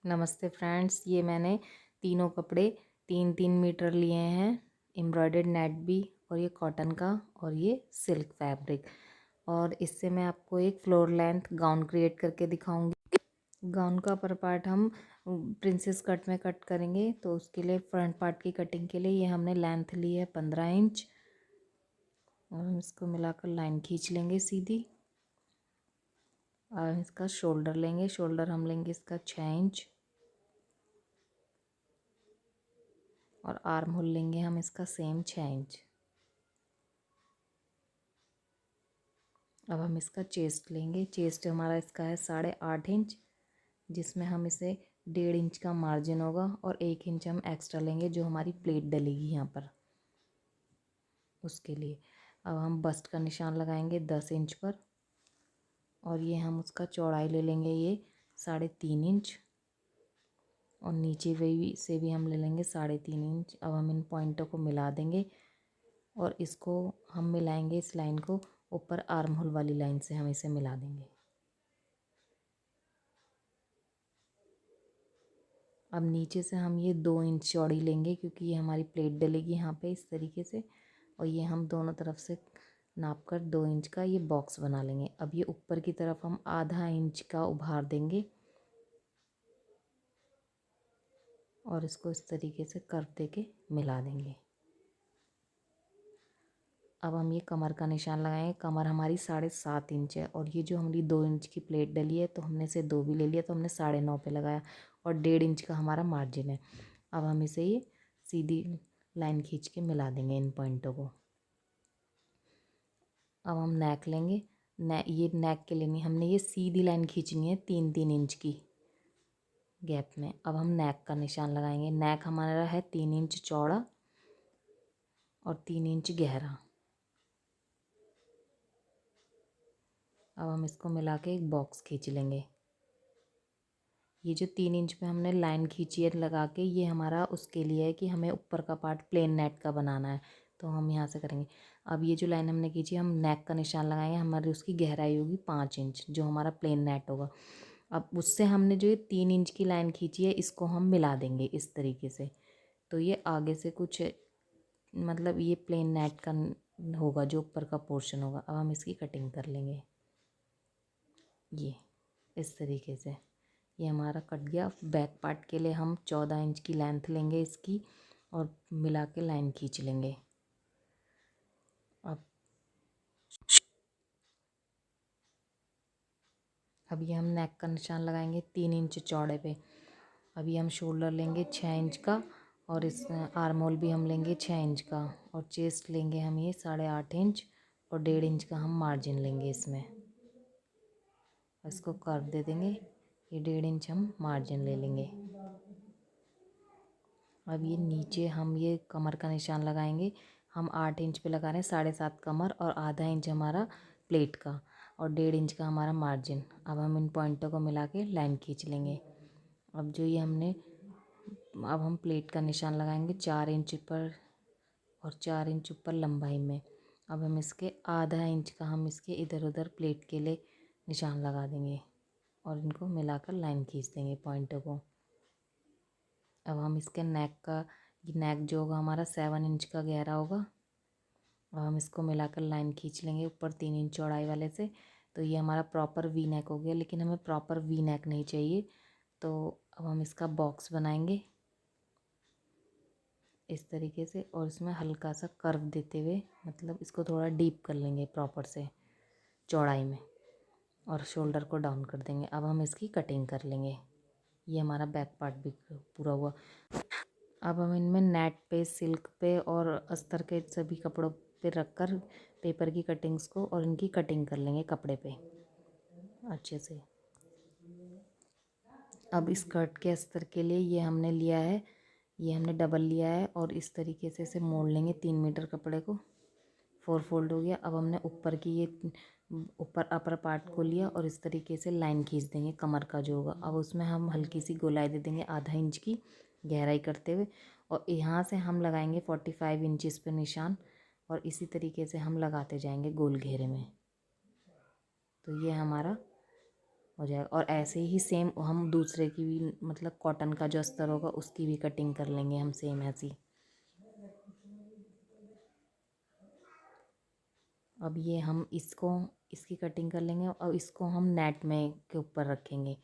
नमस्ते फ्रेंड्स, ये मैंने तीनों कपड़े 3-3 मीटर लिए हैं, एम्ब्रॉयडर्ड नेट भी, और ये कॉटन का और ये सिल्क फैब्रिक। और इससे मैं आपको एक फ्लोर लेंथ गाउन क्रिएट करके दिखाऊंगी। गाउन का अपर पार्ट हम प्रिंसेस कट में कट करेंगे, तो उसके लिए फ्रंट पार्ट की कटिंग के लिए ये हमने लेंथ ली है 15 इंच, और हम इसको मिलाकर लाइन खींच लेंगे सीधी। और इसका शोल्डर लेंगे, शोल्डर हम लेंगे इसका 6 इंच, और आर्म होल लेंगे हम इसका सेम 6 इंच। अब हम इसका चेस्ट लेंगे, चेस्ट हमारा इसका है 8.5 इंच, जिसमें हम इसे 1.5 इंच का मार्जिन होगा, और 1 इंच हम एक्स्ट्रा लेंगे जो हमारी प्लेट डलेगी यहाँ पर, उसके लिए। अब हम बस्ट का निशान लगाएंगे 10 इंच पर, और ये हम उसका चौड़ाई ले लेंगे ये 3.5 इंच, और नीचे से भी हम ले लेंगे 3.5 इंच। अब हम इन पॉइंटों को मिला देंगे, और इसको हम मिलाएंगे, इस लाइन को ऊपर आर्म होल वाली लाइन से हम इसे मिला देंगे। अब नीचे से हम ये 2 इंच चौड़ी लेंगे, क्योंकि ये हमारी प्लेट डलेगी यहाँ पे इस तरीके से, और ये हम दोनों तरफ से नाप कर 2 इंच का ये बॉक्स बना लेंगे। अब ये ऊपर की तरफ हम आधा इंच का उभार देंगे, और इसको इस तरीके से कर्व दे के मिला देंगे। अब हम ये कमर का निशान लगाएंगे। कमर हमारी 7.5 इंच है, और ये जो हमारी 2 इंच की प्लेट डली है, तो हमने इसे 2 भी ले लिया, तो हमने 9.5 पे लगाया, और 1.5 इंच का हमारा मार्जिन है। अब हम इसे ये सीधी लाइन खींच के मिला देंगे इन पॉइंटों को। अब हम नेक लेंगे, ये नेक के लिए नहीं, हमने ये सीधी लाइन खींचनी है 3-3 इंच की गैप में। अब हम नेक का निशान लगाएंगे। नेक हमारा है 3 इंच चौड़ा और 3 इंच गहरा। अब हम इसको मिला के एक बॉक्स खींच लेंगे। ये जो 3 इंच पे हमने लाइन खींची है लगा के, ये हमारा उसके लिए है कि हमें ऊपर का पार्ट प्लेन नेट का बनाना है, तो हम यहाँ से करेंगे। अब ये जो लाइन हमने खींची, हम नेक का निशान लगाएंगे, हमारी उसकी गहराई होगी 5 इंच, जो हमारा प्लेन नेट होगा। अब उससे हमने जो ये 3 इंच की लाइन खींची है, इसको हम मिला देंगे इस तरीके से, तो ये आगे से कुछ मतलब ये प्लेन नेट का होगा जो ऊपर का पोर्शन होगा। अब हम इसकी कटिंग कर लेंगे ये इस तरीके से। ये हमारा कट गया। बैक पार्ट के लिए हम 14 इंच की लेंथ लेंगे इसकी, और मिला के लाइन खींच लेंगे। अब ये हम नेक का निशान लगाएंगे 3 इंच चौड़े पे। अभी हम शोल्डर लेंगे 6 इंच का, और इस आर्म होल भी हम लेंगे 6 इंच का, और चेस्ट लेंगे हम ये 8.5 इंच, और 1.5 इंच का हम मार्जिन लेंगे इसमें। इसको कर्व दे देंगे, ये 1.5 इंच हम मार्जिन ले लेंगे। अब ये नीचे हम ये कमर का निशान लगाएंगे। हम 8 इंच पे लगा रहे हैं 7.5 कमर, और आधा इंच हमारा प्लेट का, और 1.5 इंच का हमारा मार्जिन। अब हम इन पॉइंटों को मिला के लाइन खींच लेंगे। अब जो ये हमने, अब हम प्लेट का निशान लगाएंगे 4 इंच पर, और 4 इंच ऊपर लंबाई में। अब हम इसके आधा इंच का हम इसके इधर उधर प्लेट के लिए निशान लगा देंगे, और इनको मिलाकर लाइन खींच देंगे पॉइंटों को। अब हम इसके नेक जो होगा हमारा 7 इंच का गहरा होगा। अब हम इसको मिलाकर लाइन खींच लेंगे ऊपर 3 इंच चौड़ाई वाले से, तो ये हमारा प्रॉपर वी नेक हो गया। लेकिन हमें प्रॉपर वी नेक नहीं चाहिए, तो अब हम इसका बॉक्स बनाएंगे इस तरीके से, और इसमें हल्का सा कर्व देते हुए, मतलब इसको थोड़ा डीप कर लेंगे प्रॉपर से चौड़ाई में, और शोल्डर को डाउन कर देंगे। अब हम इसकी कटिंग कर लेंगे। ये हमारा बैक पार्ट भी पूरा हुआ। अब हम इनमें नेट पे, सिल्क पे और अस्तर के सभी कपड़ों पे रखकर पेपर की कटिंग्स को और इनकी कटिंग कर लेंगे कपड़े पे अच्छे से। अब स्कर्ट के अस्तर के लिए ये हमने लिया है, ये हमने डबल लिया है, और इस तरीके से इसे मोड़ लेंगे 3 मीटर कपड़े को। 4 फोल्ड हो गया। अब हमने ऊपर की ये ऊपर अपर पार्ट को लिया, और इस तरीके से लाइन खींच देंगे कमर का जो होगा। अब उसमें हम हल्की सी गोलाई दे देंगे आधा इंच की गहराई करते हुए, और यहाँ से हम लगाएंगे 45 इंचज़ पे निशान, और इसी तरीके से हम लगाते जाएंगे गोल घेरे में। तो ये हमारा हो जाएगा। और ऐसे ही सेम हम दूसरे की भी मतलब कॉटन का जो अस्तर होगा उसकी भी कटिंग कर लेंगे हम सेम ऐसी। अब ये हम इसकी कटिंग कर लेंगे और इसको हम नेट में के ऊपर रखेंगे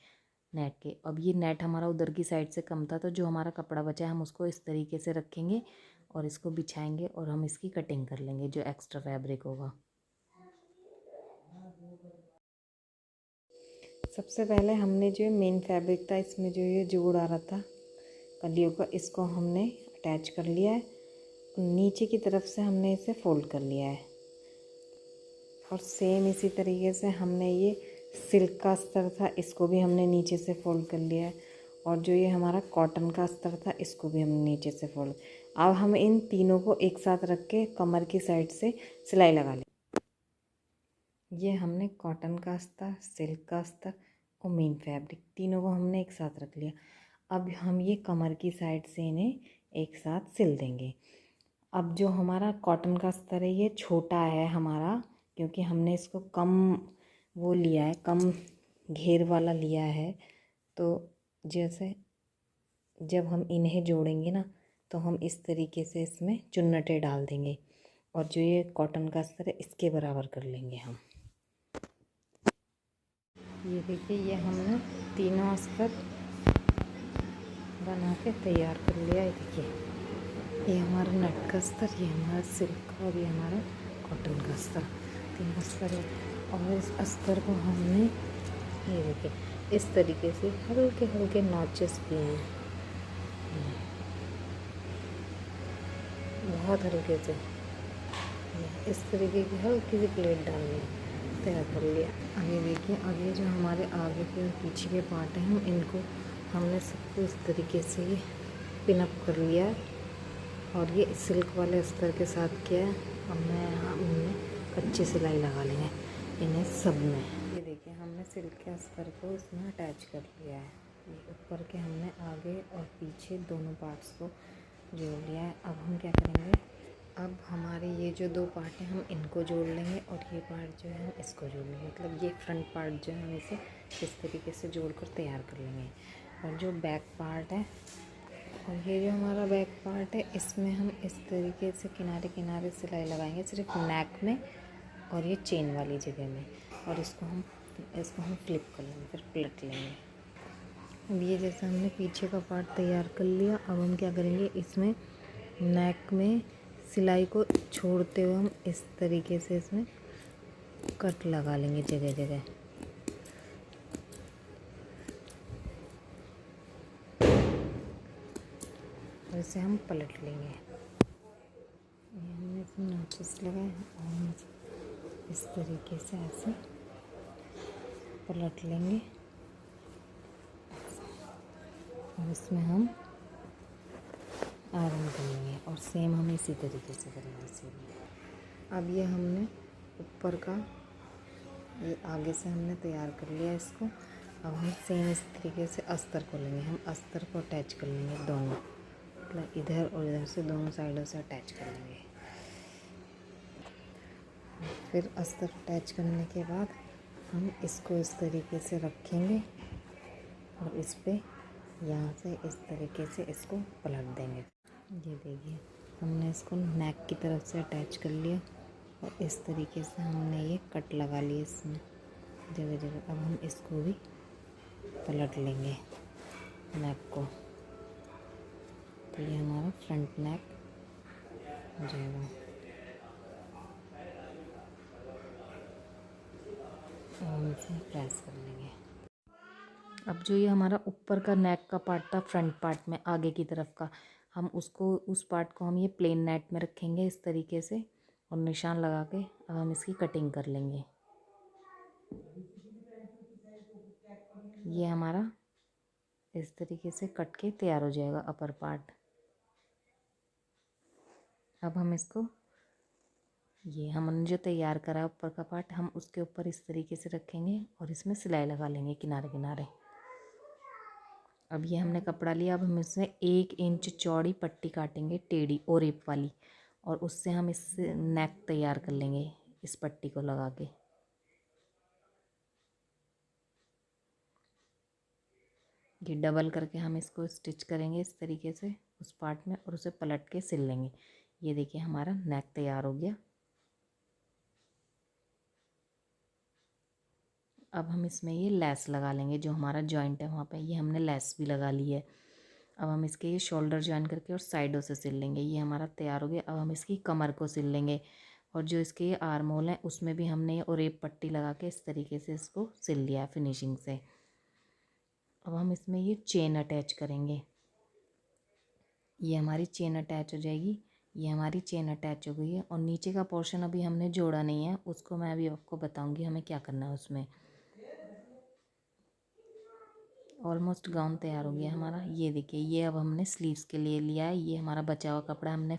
नेट के। अब ये नेट हमारा उधर की साइड से कम था तो जो हमारा कपड़ा बचा है हम उसको इस तरीके से रखेंगे और इसको बिछाएंगे और हम इसकी कटिंग कर लेंगे जो एक्स्ट्रा फैब्रिक होगा। सबसे पहले हमने जो मेन फैब्रिक था इसमें जो ये जोड़ आ रहा था कलियों का, इसको हमने अटैच कर लिया है। नीचे की तरफ से हमने इसे फोल्ड कर लिया है और सेम इसी तरीके से हमने ये सिल्क का अस्तर था इसको भी हमने नीचे से फोल्ड कर लिया है और जो ये हमारा कॉटन का अस्तर था इसको भी हमने नीचे से फोल्ड। अब हम इन तीनों को एक साथ रख के कमर की साइड से सिलाई लगा लें। ये हमने कॉटन का अस्तर, सिल्क का अस्तर और मेन फैब्रिक तीनों को हमने एक साथ रख लिया। अब हम ये कमर की साइड से इन्हें एक साथ सिल देंगे। अब जो हमारा कॉटन का अस्तर है ये छोटा है हमारा, क्योंकि हमने इसको कम वो लिया है, कम घेर वाला लिया है। तो जैसे जब हम इन्हें जोड़ेंगे ना तो हम इस तरीके से इसमें चुन्नटें डाल देंगे और जो ये कॉटन का अस्तर है इसके बराबर कर लेंगे हम। ये देखिए ये हमने तीनों अस्तर बना के तैयार कर लिया है। देखिए ये हमारा नेट का अस्तर, ये हमारा सिल्क का और ये हमारा कॉटन का अस्तर, तीन अस्तर है। और इस अस्तर को हमने ये देखिए इस तरीके से हल्के हल्के नॉचेस किए हैं, बहुत हल्के से इस तरीके की हल्की सी प्लेट डालनी तैयार कर लिया। आगे देखिए, आगे जो हमारे आगे के और पीछे के पार्ट हैं हम इनको हमने सबको इस तरीके से ये पिनअप कर लिया है और ये सिल्क वाले अस्तर के साथ किया है। हमने कच्ची सिलाई लगा ली है इन्हें सब में। ये देखिए हमने सिल्क के अस्तर को इसमें अटैच कर लिया है। ये ऊपर के हमने आगे और पीछे दोनों पार्ट्स को जोड़ लिया है। अब हम क्या करेंगे, अब हमारे ये जो दो पार्ट हैं हम इनको जोड़ लेंगे और ये पार्ट जो है हम इसको जोड़ लेंगे। मतलब ये फ्रंट पार्ट जो है हम इसे इस तरीके से जोड़कर तैयार कर लेंगे। और जो बैक पार्ट है और ये जो हमारा बैक पार्ट है इसमें हम इस तरीके से किनारे किनारे सिलाई लगाएंगे सिर्फ नेक में और ये चेन वाली जगह में, और इसको हम फ्लिप कर लेंगे, फिर पलट लेंगे। अब ये जैसे हमने पीछे का पार्ट तैयार कर लिया, अब हम क्या करेंगे इसमें नेक में सिलाई को छोड़ते हुए हम इस तरीके से इसमें कट लगा लेंगे जगह जगह। और इसे हम पलट लेंगे। ये हमने इसमें नोचेस लगाए और हम इस तरीके से ऐसे पलट लेंगे और इसमें हम आयरन कर लेंगे और सेम हम इसी तरीके से करेंगे इसीलिए। अब ये हमने ऊपर का ये आगे से हमने तैयार कर लिया इसको। अब हम सेम इस तरीके से अस्तर को लेंगे, हम अस्तर को अटैच कर लेंगे दोनों, मतलब इधर और इधर से दोनों साइडों से अटैच कर लेंगे। फिर अस्तर अटैच करने के बाद हम इसको इस तरीके से रखेंगे और इस पे यहाँ से इस तरीके से इसको पलट देंगे। ये देखिए हमने इसको नेक की तरफ से अटैच कर लिया और इस तरीके से हमने ये कट लगा लिए इसमें जगह जगह। अब हम इसको भी पलट लेंगे नेक को, तो ये हमारा फ्रंट नेक हो जाएगा। और हम इसे प्रेस कर लेंगे। अब जो ये हमारा ऊपर का नेक का पार्ट था फ्रंट पार्ट में आगे की तरफ का, हम उसको उस पार्ट को हम ये प्लेन नेट में रखेंगे इस तरीके से और निशान लगा के अब हम इसकी कटिंग कर लेंगे। ये हमारा इस तरीके से कट के तैयार हो जाएगा अपर पार्ट। अब हम इसको ये हमने जो तैयार करा है ऊपर का पार्ट हम उसके ऊपर इस तरीके से रखेंगे और इसमें सिलाई लगा लेंगे किनारे किनारे। अब ये हमने कपड़ा लिया, अब हम इसमें 1 इंच चौड़ी पट्टी काटेंगे टेढ़ी ओरेप वाली और उससे हम इस नेक तैयार कर लेंगे इस पट्टी को लगा के। ये डबल करके हम इसको स्टिच करेंगे इस तरीके से उस पार्ट में और उसे पलट के सिल लेंगे। ये देखिए हमारा नेक तैयार हो गया। अब हम इसमें ये लेस लगा लेंगे, जो हमारा जॉइंट है वहाँ पे ये हमने लेस भी लगा ली है। अब हम इसके ये शोल्डर जॉइन करके और साइडों से सिल लेंगे। ये हमारा तैयार हो गया। अब हम इसकी कमर को सिल लेंगे और जो इसके ये आर्म होल हैं उसमें भी हमने और एक पट्टी लगा के इस तरीके से इसको सिल लिया है फिनिशिंग से। अब हम इसमें ये चेन अटैच करेंगे। ये हमारी चेन अटैच हो जाएगी। ये हमारी चेन अटैच हो गई है और नीचे का पोर्शन अभी हमने जोड़ा नहीं है, उसको मैं अभी आपको बताऊंगी हमें क्या करना है उसमें। ऑलमोस्ट गाउन तैयार हो गया हमारा। ये देखिए ये अब हमने स्लीव्स के लिए लिया है। ये हमारा बचा हुआ कपड़ा हमने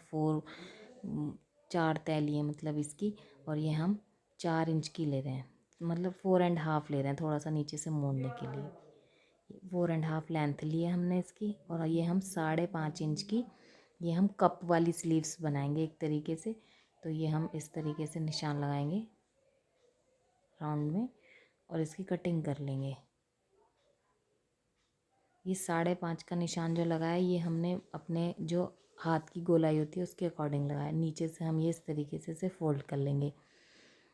4 तय लिए मतलब इसकी, और ये हम 4 इंच की ले रहे हैं, मतलब 4.5 ले रहे हैं, थोड़ा सा नीचे से मोड़ने के लिए। 4.5 लेंथ ली है हमने इसकी और ये हम 5.5 इंच की ये हम कप वाली स्लीव्स बनाएंगे एक तरीके से। तो ये हम इस तरीके से निशान लगाएंगे राउंड में और इसकी कटिंग कर लेंगे। ये 5.5 का निशान जो लगाया ये हमने अपने जो हाथ की गोलाई होती है उसके अकॉर्डिंग लगाया। नीचे से हम ये इस तरीके से इसे फोल्ड कर लेंगे।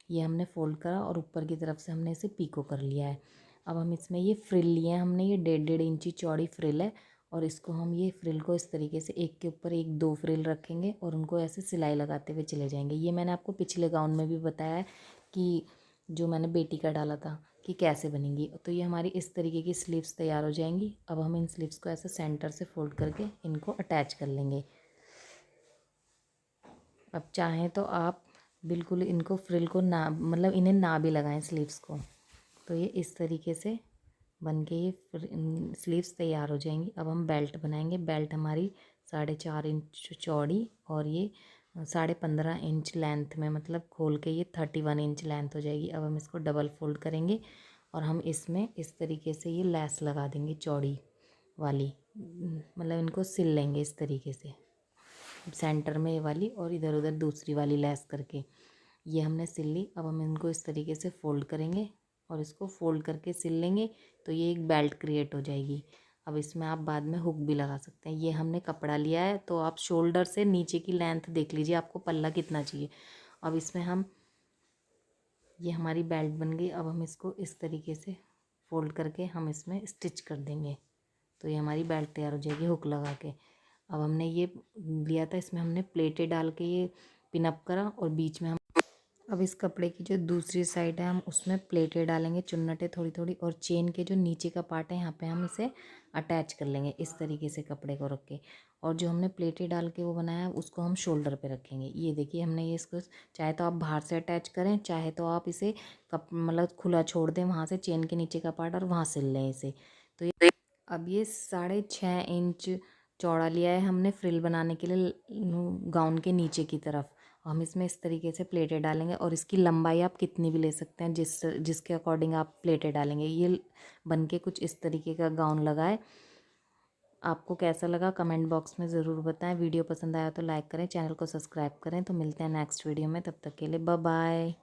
ये हमने फोल्ड करा और ऊपर की तरफ से हमने इसे पीको कर लिया है। अब हम इसमें ये फ्रिल लिए हैं हमने, ये 1.5 इंची चौड़ी फ्रिल है और इसको हम ये फ्रिल को इस तरीके से एक के ऊपर एक 2 फ्रिल रखेंगे और उनको ऐसे सिलाई लगाते हुए चले जाएंगे। ये मैंने आपको पिछले गाउन में भी बताया है कि जो मैंने बेटी का डाला था कि कैसे बनेंगी। तो ये हमारी इस तरीके की स्लीव्स तैयार हो जाएंगी। अब हम इन स्लीव्स को ऐसे सेंटर से फोल्ड करके इनको अटैच कर लेंगे। अब चाहें तो आप बिल्कुल इनको फ्रिल को ना मतलब इन्हें ना भी लगाएं स्लीव्स को। तो ये इस तरीके से बन के ये स्लीव्स तैयार हो जाएंगी। अब हम बेल्ट बनाएंगे। बेल्ट हमारी 4.5 इंच चौड़ी और ये 15.5 इंच लेंथ में, मतलब खोल के ये 31 इंच लेंथ हो जाएगी। अब हम इसको डबल फोल्ड करेंगे और हम इसमें इस तरीके से ये लेस लगा देंगे चौड़ी वाली, मतलब इनको सिल लेंगे इस तरीके से सेंटर में ये वाली और इधर उधर दूसरी वाली लेस करके। ये हमने सिल ली। अब हम इनको इस तरीके से फोल्ड करेंगे और इसको फोल्ड करके सिल लेंगे तो ये एक बेल्ट क्रिएट हो जाएगी। अब इसमें आप बाद में हुक भी लगा सकते हैं। ये हमने कपड़ा लिया है तो आप शोल्डर से नीचे की लेंथ देख लीजिए आपको पल्ला कितना चाहिए। अब इसमें हम ये हमारी बेल्ट बन गई। अब हम इसको इस तरीके से फोल्ड करके हम इसमें स्टिच कर देंगे तो ये हमारी बेल्ट तैयार हो जाएगी हुक लगा के। अब हमने ये लिया था, इसमें हमने प्लेटें डाल के ये पिनअप करा और बीच में हम अब इस कपड़े की जो दूसरी साइड है हम उसमें प्लेटें डालेंगे, चुन्नटें थोड़ी थोड़ी, और चेन के जो नीचे का पार्ट है यहाँ पे हम इसे अटैच कर लेंगे इस तरीके से कपड़े को रख के। और जो हमने प्लेटें डाल के वो बनाया है उसको हम शोल्डर पे रखेंगे। ये देखिए हमने ये इसको चाहे तो आप बाहर से अटैच करें, चाहे तो आप इसे मतलब खुला छोड़ दें वहाँ से चेन के नीचे का पार्ट और वहाँ सिल लें इसे। तो ये अब ये 6.5 इंच चौड़ा लिया है हमने फ्रिल बनाने के लिए गाउन के नीचे की तरफ। हम इसमें इस तरीके से प्लेटें डालेंगे और इसकी लंबाई आप कितनी भी ले सकते हैं जिसके अकॉर्डिंग आप प्लेटें डालेंगे। ये बन के कुछ इस तरीके का गाउन लगा है। आपको कैसा लगा कमेंट बॉक्स में ज़रूर बताएं। वीडियो पसंद आया तो लाइक करें, चैनल को सब्सक्राइब करें। तो मिलते हैं नेक्स्ट वीडियो में, तब तक के लिए बाय बाय।